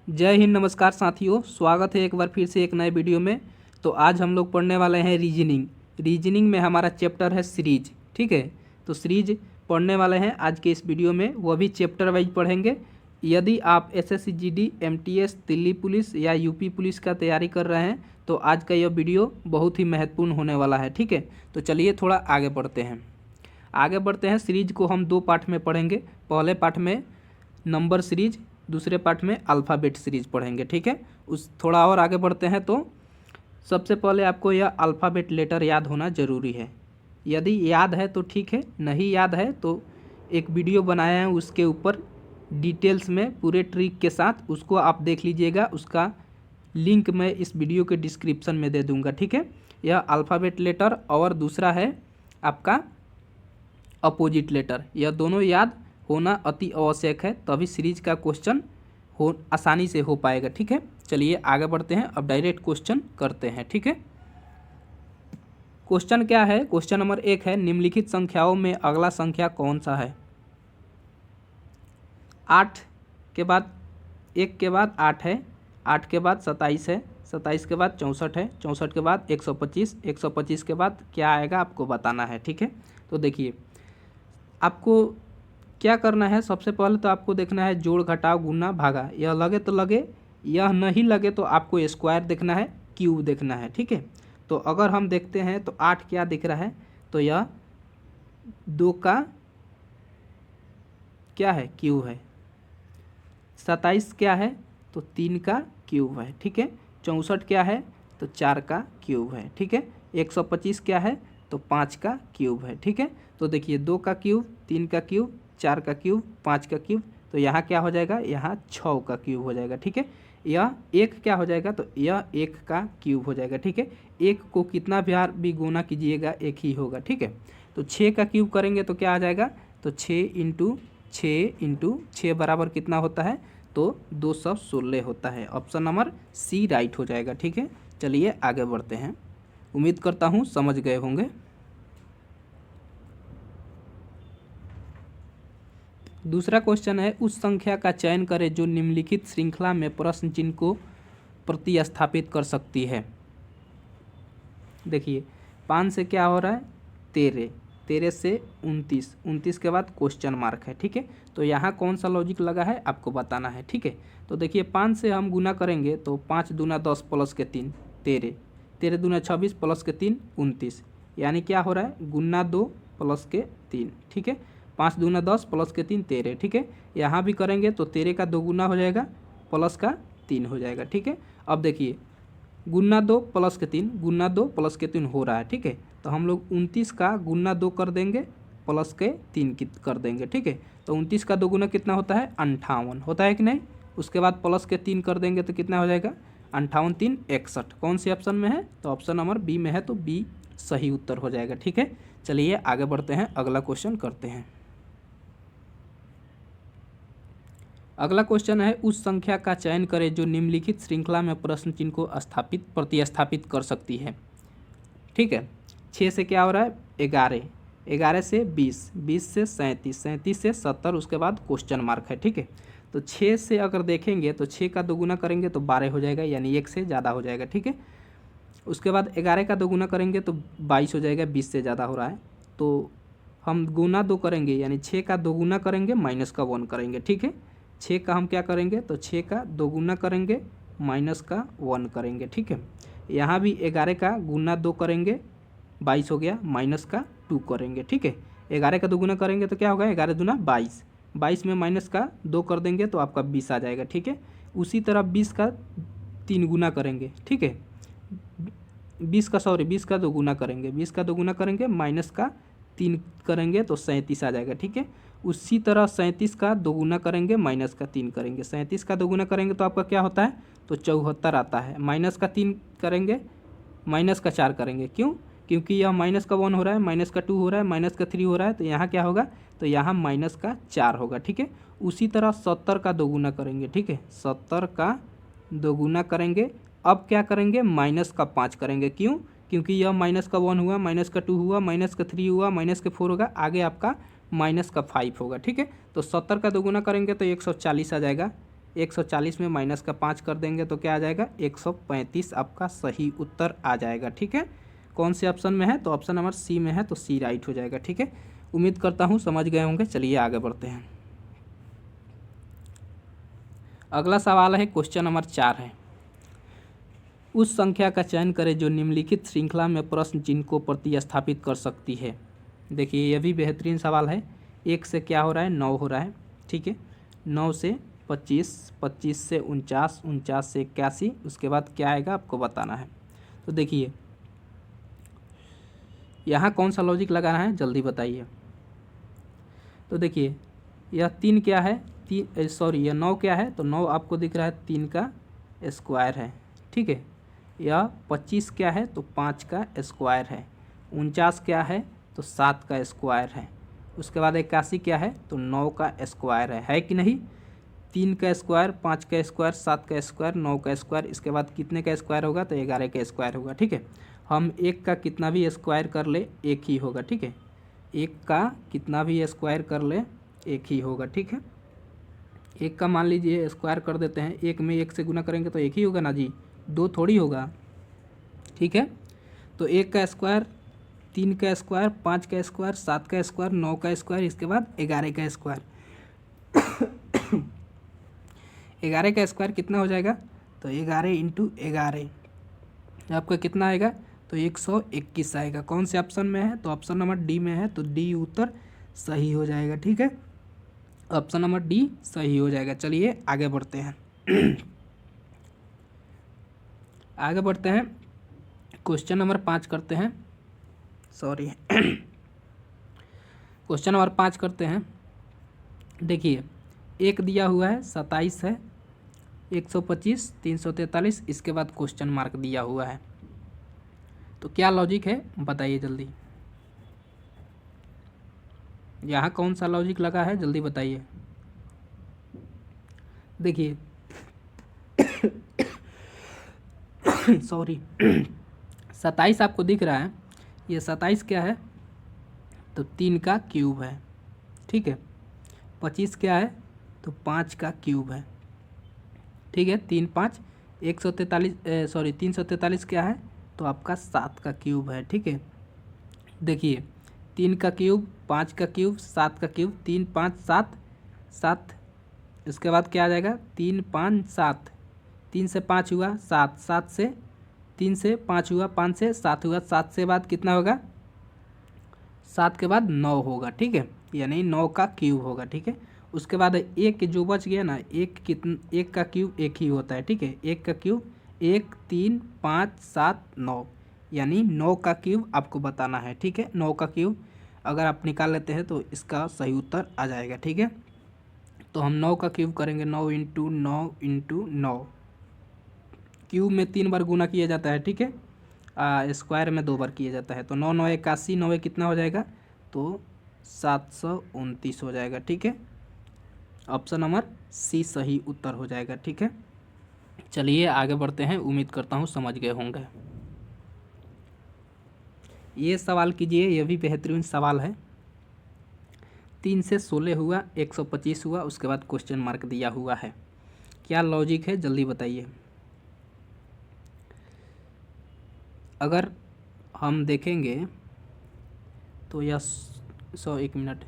जय हिंद, नमस्कार साथियों। स्वागत है एक बार फिर से एक नए वीडियो में। तो आज हम लोग पढ़ने वाले हैं रीजनिंग में हमारा चैप्टर है सीरीज। ठीक है, तो सीरीज पढ़ने वाले हैं आज के इस वीडियो में, वो भी चैप्टर वाइज पढ़ेंगे। यदि आप SSC GD MTS Delhi police या यूपी पुलिस का तैयारी कर रहे हैं तो आज का यह वीडियो बहुत ही महत्वपूर्ण होने वाला है। ठीक है, तो चलिए थोड़ा आगे बढ़ते हैं। सीरीज को हम दो पार्ट में पढ़ेंगे। पहले पार्ट में नंबर सीरीज, दूसरे पार्ट में अल्फ़ाबेट सीरीज पढ़ेंगे। ठीक है, उस थोड़ा और आगे बढ़ते हैं। तो सबसे पहले आपको यह अल्फ़ाबेट लेटर याद होना ज़रूरी है। यदि याद है तो ठीक है, नहीं याद है तो एक वीडियो बनाया है उसके ऊपर डिटेल्स में पूरे ट्रिक के साथ, उसको आप देख लीजिएगा। उसका लिंक मैं इस वीडियो के डिस्क्रिप्शन में दे दूंगा। ठीक है, यह अल्फ़ाबेट लेटर और दूसरा है आपका अपोजिट लेटर, यह दोनों याद होना अति आवश्यक है, तभी सीरीज का क्वेश्चन आसानी से हो पाएगा। ठीक है, चलिए आगे बढ़ते हैं। अब डायरेक्ट क्वेश्चन करते हैं। ठीक है, क्वेश्चन क्या है? क्वेश्चन नंबर 1 है, निम्नलिखित संख्याओं में अगला संख्या कौन सा है? 8 के बाद 1 के बाद 8 है, 8 के बाद 27 है, 27 के बाद 64 है, 64 के बाद 125, 125 के बाद क्या आएगा आपको बताना है। ठीक है, तो देखिए आपको क्या करना है। सबसे पहले तो आपको देखना है जोड़ घटाव गुना भागा, यह लगे तो लगे, यह नहीं लगे तो आपको स्क्वायर देखना है, क्यूब देखना है। ठीक है, तो अगर हम देखते हैं तो 8 क्या दिख रहा है, तो यह 2 का क्या है, क्यूब है। 27 क्या है, तो 3 का क्यूब है। ठीक है, 64 क्या है, तो 4 का क्यूब है। ठीक है, 125 क्या है, तो 5 का क्यूब है। ठीक है, तो देखिए 2 का क्यूब, 3 का क्यूब, 4 का क्यूब, 5 का क्यूब, तो यहाँ क्या हो जाएगा, यहाँ 6 का क्यूब हो जाएगा। ठीक है, यह 1 क्या हो जाएगा, तो यह 1 का क्यूब हो जाएगा। ठीक है, 1 को कितना बार भी गुना कीजिएगा 1 ही होगा। ठीक है, तो 6 का क्यूब करेंगे तो क्या आ जाएगा, तो 6 बराबर कितना होता है, तो 216 होता है। ऑप्शन नंबर सी राइट हो जाएगा। ठीक है, चलिए आगे बढ़ते हैं। उम्मीद करता हूँ समझ गए होंगे। दूसरा क्वेश्चन है, उस संख्या का चयन करें जो निम्नलिखित श्रृंखला में प्रश्न चिन्ह को प्रतिस्थापित कर सकती है। देखिए 5 से क्या हो रहा है, 13, 13 से 29, 29 के बाद क्वेश्चन मार्क है। ठीक है, तो यहाँ कौन सा लॉजिक लगा है आपको बताना है। ठीक है, तो देखिए 5 से हम गुना करेंगे तो 5 दूना 10 प्लस के 3 13, 13 दूना 26 प्लस के 3 29, यानी क्या हो रहा है, गुना 2 प्लस के 3। ठीक है, 5 दूना 10 प्लस के 3 13। ठीक है, यहाँ भी करेंगे तो 13 का 2 गुना हो जाएगा प्लस का 3 हो जाएगा। ठीक है, अब देखिए गुना 2 प्लस के 3, गुना 2 प्लस के 3 हो रहा है। ठीक है, तो हम लोग 29 का गुना 2 कर देंगे प्लस के 3 कर देंगे। ठीक है, तो 29 का 2 गुना कितना होता है, 58 होता है कि नहीं। उसके बाद प्लस के 3 कर देंगे तो कितना हो जाएगा, 58 3 61। कौन से ऑप्शन में है, तो ऑप्शन नंबर बी में है, तो बी सही उत्तर हो जाएगा। ठीक है, चलिए आगे बढ़ते हैं, अगला क्वेश्चन करते हैं। अगला क्वेश्चन है, उस संख्या का चयन करें जो निम्नलिखित श्रृंखला में प्रश्न चिन्ह को प्रतिस्थापित कर सकती है। ठीक है, 6 से क्या हो रहा है, 11, 11 से 20, 20 से 37, 37 से 70, उसके बाद क्वेश्चन मार्क है। ठीक है, तो 6 से अगर देखेंगे तो 6 का 2 गुना करेंगे तो 12 हो जाएगा, यानी 1 से ज़्यादा हो जाएगा। ठीक है, उसके बाद 11 का 2 गुना करेंगे तो 22 हो जाएगा, 20 से ज़्यादा हो रहा है, तो हम गुना 2 करेंगे, यानी 6 का 2 गुना करेंगे माइनस का 1 करेंगे। ठीक है, 6 का हम क्या करेंगे, तो 6 का 2 गुना करेंगे माइनस का 1 करेंगे। ठीक है, यहाँ भी 11 का गुना 2 करेंगे 22 हो गया, माइनस का 2 करेंगे। ठीक है, 11 का 2 गुना करेंगे तो क्या होगा, 11 दूना 22, 22 में माइनस का 2 कर देंगे तो आपका 20 आ जाएगा। ठीक है, उसी तरह 20 का 3 गुना करेंगे। ठीक है, 20 का 2 गुना करेंगे, 20 का 2 गुना करेंगे माइनस का 3 करेंगे तो 37 आ जाएगा। ठीक है, उसी तरह 37 का 2 गुना करेंगे माइनस का 3 करेंगे, 37 का 2 गुना करेंगे तो आपका क्या होता है, तो 74 आता है। माइनस का 3 करेंगे, माइनस का 4 करेंगे, क्यों, क्योंकि यह माइनस का 1 हो रहा है, माइनस का 2 हो रहा है, माइनस का 3 हो रहा है, तो यहाँ क्या होगा, तो यहाँ माइनस का 4 होगा। ठीक है, उसी तरह 70 का 2 गुना करेंगे। ठीक है, 70 का 2 गुना करेंगे, अब क्या करेंगे, माइनस का 5 करेंगे, क्यों, क्योंकि यह माइनस का 1 हुआ, माइनस का 2 हुआ, माइनस का 3 हुआ, माइनस का 4 होगा, आगे आपका माइनस का 5 होगा। ठीक है, तो 70 का 2 गुना करेंगे तो 140 आ जाएगा, 140 में माइनस का 5 कर देंगे तो क्या आ जाएगा 135 आपका सही उत्तर आ जाएगा। ठीक है, कौन से ऑप्शन में है, तो ऑप्शन नंबर सी में है, तो सी राइट हो जाएगा। ठीक है, उम्मीद करता हूँ समझ गए होंगे। चलिए आगे बढ़ते हैं। अगला सवाल है क्वेश्चन नंबर 4 है, उस संख्या का चयन करें जो निम्नलिखित श्रृंखला में प्रश्न चिन्ह को प्रतिस्थापित कर सकती है। देखिए यह भी बेहतरीन सवाल है। 1 से क्या हो रहा है, 9 हो रहा है। ठीक है, 9 से 25, 25 से 49, 49 से 81, उसके बाद क्या आएगा आपको बताना है। तो देखिए यहाँ कौन सा लॉजिक लगाना है जल्दी बताइए। तो देखिए यह 3 क्या है, यह 9 क्या है, तो 9 आपको दिख रहा है 3 का स्क्वायर है। ठीक है, यह 25 क्या है, तो 5 का स्क्वायर है। 49 क्या है, तो 7 का स्क्वायर है। उसके बाद 81 क्या है, तो 9 का स्क्वायर है कि नहीं। 3 का स्क्वायर, 5 का स्क्वायर, 7 का स्क्वायर, 9 का स्क्वायर, इसके बाद कितने का स्क्वायर होगा, तो 11 का स्क्वायर होगा। ठीक है, हम 1 का कितना भी स्क्वायर कर ले एक ही होगा। ठीक है, 1 का कितना भी स्क्वायर कर ले एक ही होगा। ठीक है, 1 का मान लीजिए स्क्वायर कर देते हैं, 1 में 1 से गुना करेंगे तो 1 ही होगा ना जी, 2 थोड़ी होगा। ठीक है, तो 1 का स्क्वायर, 3 का स्क्वायर, 5 का स्क्वायर, 7 का स्क्वायर, 9 का स्क्वायर, इसके बाद 11 का स्क्वायर। 11 का स्क्वायर कितना हो जाएगा, तो 11 इंटू 11 आपका कितना आएगा, तो 121 आएगा। कौन से ऑप्शन में है, तो ऑप्शन नंबर डी में है, तो डी उत्तर सही हो जाएगा। ठीक है, ऑप्शन नंबर डी सही हो जाएगा। चलिए आगे बढ़ते हैं। आगे बढ़ते हैं, क्वेश्चन नंबर 5 करते हैं। सॉरी क्वेश्चन नंबर 5 करते हैं। देखिए एक दिया हुआ है 27 है, 125, 343, इसके बाद क्वेश्चन मार्क दिया हुआ है। तो क्या लॉजिक है बताइए जल्दी, यहाँ कौन सा लॉजिक लगा है जल्दी बताइए। देखिए सॉरी 27 आपको दिख रहा है, ये 27 क्या है, तो 3 का क्यूब है। ठीक है, 25 क्या है, तो 5 का क्यूब है। ठीक है, 3 5 343 क्या है, तो आपका 7 का क्यूब है। ठीक है, देखिए 3 का क्यूब, 5 का क्यूब, 7 का क्यूब, 3 5 7 7, इसके बाद क्या आ जाएगा 3 5 7, 3 से 5 हुआ 7, 7 से 3 से 5 हुआ, 5 से 7 हुआ, 7 से बाद कितना होगा, 7 के बाद 9 होगा। ठीक है, यानी 9 का क्यूब होगा। ठीक है, उसके बाद एक जो बच गया ना, एक का क्यूब एक ही होता है। ठीक है, एक का क्यूब 1 3 5 7 9, यानी 9 का क्यूब आपको बताना है। ठीक है, 9 का क्यूब अगर आप निकाल लेते हैं तो इसका सही उत्तर आ जाएगा। ठीक है, तो हम 9 का क्यूब करेंगे, 9 इंटू 9 इंटू 9, क्यूब में 3 बार गुना किया जाता है। ठीक है, स्क्वायर में 2 बार किया जाता है। तो 9 9 81, 9 कितना हो जाएगा, तो 729 हो जाएगा। ठीक है, ऑप्शन नंबर सी सही उत्तर हो जाएगा। ठीक है, चलिए आगे बढ़ते हैं, उम्मीद करता हूँ समझ गए होंगे। ये सवाल कीजिए, यह भी बेहतरीन सवाल है। 3 से 16 हुआ, 125 हुआ, उसके बाद क्वेश्चन मार्क दिया हुआ है। क्या लॉजिक है जल्दी बताइए। अगर हम देखेंगे तो यह 1 मिनट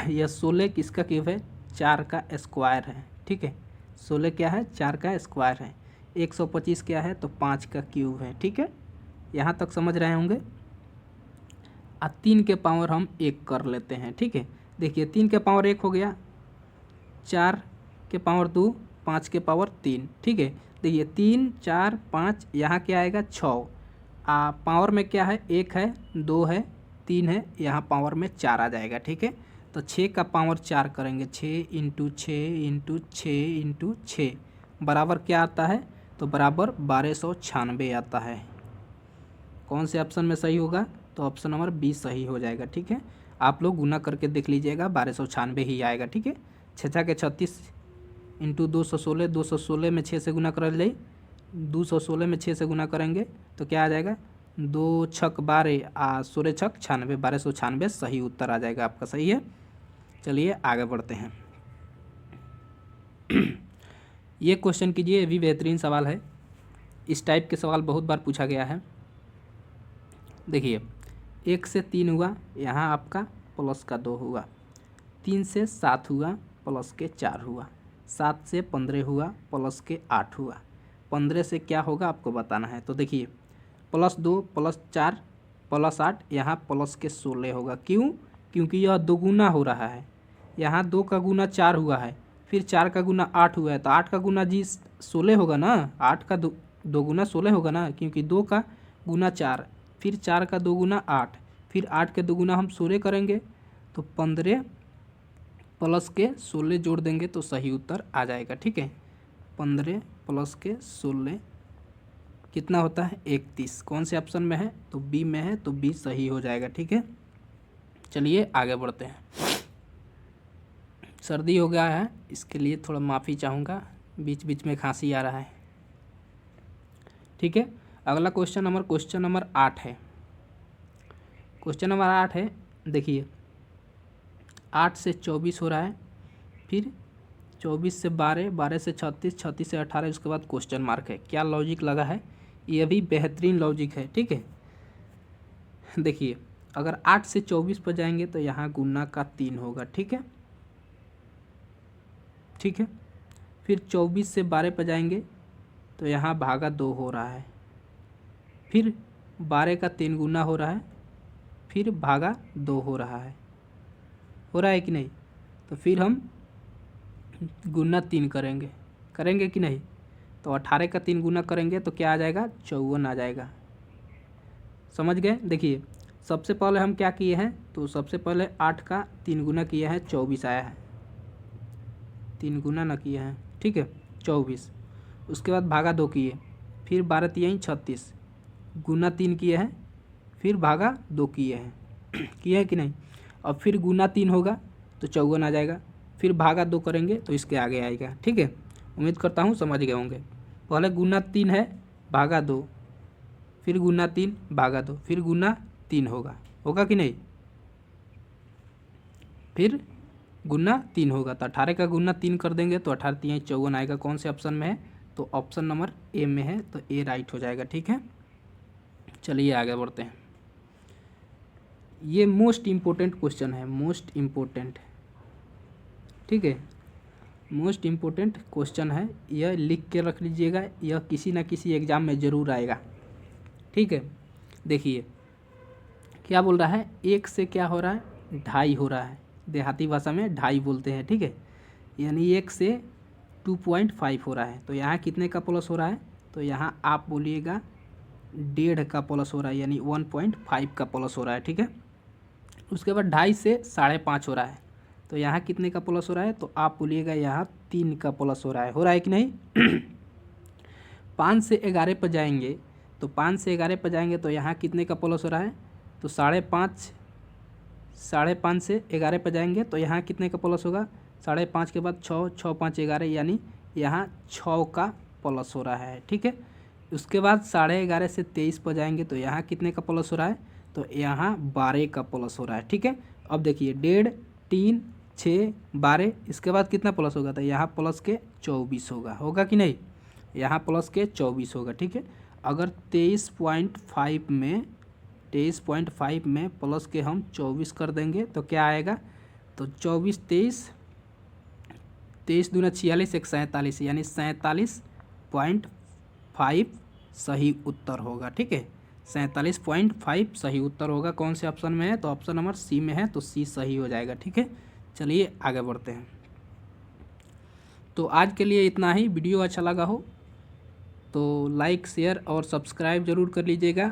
यह 16 किसका क्यूब है, 4 का स्क्वायर है। ठीक है, 16 क्या है, 4 का स्क्वायर है। 125 क्या है, तो 5 का क्यूब है। ठीक है, यहाँ तक समझ रहे होंगे। 3 के पावर हम 1 कर लेते हैं। ठीक है, देखिए 3 के पावर 1 हो गया, 4 के पावर 2, 5 के पावर 3। ठीक है, देखिए 3 4 5, यहाँ क्या आएगा 6, पावर में क्या है 1 है, 2 है, 3 है, यहाँ पावर में 4 आ जाएगा। ठीक है, तो 6 का पावर 4 करेंगे, 6 इंटू 6 इंटू 6 इंटू 6 बराबर क्या आता है, तो बराबर 1296 आता है। कौन से ऑप्शन में सही होगा, तो ऑप्शन नंबर बी सही हो जाएगा। ठीक है, आप लोग गुना करके देख लीजिएगा, 1296 ही आएगा। ठीक है, 6 के 36 इंटू 216, 216 में 6 से गुना कर ले, 216 में 6 से गुना करेंगे तो क्या आ जाएगा, 2 छक 12, 16 छक 96, 1296 सही उत्तर आ जाएगा आपका। सही है, चलिए आगे बढ़ते हैं। ये क्वेश्चन कीजिए, ये भी बेहतरीन सवाल है। इस टाइप के सवाल बहुत बार पूछा गया है। देखिए 1 से 3 हुआ, यहाँ आपका प्लस का 2 हुआ। 3 से 7 हुआ, प्लस के 4 हुआ। 7 से 15 हुआ, प्लस के 8 हुआ। 15 से क्या होगा आपको बताना है। तो देखिए +2 +4 +8, यहाँ प्लस के 16 होगा। क्यों? क्योंकि यह दोगुना हो रहा है। यहाँ 2 का गुना 4 हुआ है, फिर 4 का गुना 8 हुआ है, तो 8 का गुना जी 16 होगा ना। 8 का दो गुना 16 होगा ना, क्योंकि 2 का गुना 4, फिर 4 का 2 गुना 8, फिर 8 के 2 गुना हम 16 करेंगे, तो 15 प्लस के 16 जोड़ देंगे तो सही उत्तर आ जाएगा। ठीक है, 15 प्लस के 16 कितना होता है? 31। कौन से ऑप्शन में है? तो बी में है, तो बी सही हो जाएगा। ठीक है, चलिए आगे बढ़ते हैं। सर्दी हो गया है, इसके लिए थोड़ा माफ़ी चाहूँगा, बीच बीच में खांसी आ रहा है। ठीक है, अगला क्वेश्चन नंबर 8 है। क्वेश्चन नंबर 8 है, देखिए 8 से 24 हो रहा है, फिर 24 से 12, 12 से 36, 36 से 18, उसके बाद क्वेश्चन मार्क है। क्या लॉजिक लगा है? ये भी बेहतरीन लॉजिक है। ठीक है, देखिए अगर 8 से 24 पर जाएंगे तो यहाँ गुना का 3 होगा। ठीक है, ठीक है, फिर 24 से 12 पर जाएंगे तो यहाँ भागा 2 हो रहा है, फिर 12 का 3 गुना हो रहा है, फिर भागा 2 हो रहा है कि नहीं? तो फिर हम गुना 3 करेंगे कि नहीं? तो 18 का 3 गुना करेंगे तो क्या आ जाएगा? 54 आ जाएगा। समझ गए? देखिए सबसे पहले हम क्या किए हैं, तो सबसे पहले 8 का 3 गुना किया है, 24 आया है। 3 गुना ना किया है, ठीक है, 24। उसके बाद भागा 2 किए, फिर 12 3 36, गुना 3 किए हैं, फिर भागा 2 किए हैं किए हैं कि नहीं? अब फिर गुना 3 होगा तो 54 आ जाएगा, फिर भागा 2 करेंगे तो इसके आगे आएगा। ठीक है, उम्मीद करता हूँ समझ गए होंगे। पहले गुना 3 है, भागा 2, फिर गुना 3 भागा 2, फिर गुना 3 होगा कि नहीं? फिर गुना 3 होगा, तो 18 का गुना 3 कर देंगे तो 18 3 54 आएगा। कौन से ऑप्शन में है? तो ऑप्शन नंबर ए में है, तो ए राइट हो जाएगा। ठीक है, चलिए आगे बढ़ते हैं। ये मोस्ट इम्पोर्टेंट क्वेश्चन है, मोस्ट इम्पोर्टेंट। ठीक है, मोस्ट इम्पोर्टेंट क्वेश्चन है, यह लिख के रख लीजिएगा, यह किसी ना किसी एग्ज़ाम में ज़रूर आएगा। ठीक है, देखिए क्या बोल रहा है, 1 से क्या हो रहा है? 2.5 हो रहा है, देहाती भाषा में 2.5 बोलते हैं। ठीक है, यानी 1 से 2.5 हो रहा है, तो यहाँ कितने का प्लस हो रहा है? तो यहाँ आप बोलिएगा 1.5 का प्लस हो रहा है, यानी 1.5 का प्लस हो रहा है। ठीक है, उसके बाद 2.5 से 5.5 हो रहा है, तो यहाँ कितने का प्लस हो रहा है? तो आप बोलिएगा यहाँ 3 का प्लस हो रहा है कि नहीं? 5 से 11 पर जाएंगे, तो 5 से 11 पर जाएंगे तो यहाँ कितने का प्लस हो रहा है? तो 5.5 से 11 पर जाएंगे तो यहाँ कितने का प्लस होगा? 5.5 के बाद 6, 6 5 11, यानी यहाँ 6 का प्लस हो रहा है। ठीक है, उसके बाद 11.5 से 23 पर जाएंगे तो यहाँ कितने का प्लस हो रहा है? तो यहाँ 12 का प्लस हो रहा है। ठीक है, अब देखिए 1.5 3 6 12, इसके बाद कितना प्लस होगा? तो यहाँ प्लस के 24 होगा कि नहीं? यहाँ प्लस के 24 होगा। ठीक है, अगर 23.5 में प्लस के हम 24 कर देंगे तो क्या आएगा? तो 24 23 दूना 46 1 47, यानी 47.5 सही उत्तर होगा। ठीक है, 47.5 सही उत्तर होगा। कौन से ऑप्शन में है? तो ऑप्शन नंबर सी में है, तो सी सही हो जाएगा। ठीक है, चलिए आगे बढ़ते हैं। तो आज के लिए इतना ही। वीडियो अच्छा लगा हो तो लाइक शेयर और सब्सक्राइब ज़रूर कर लीजिएगा।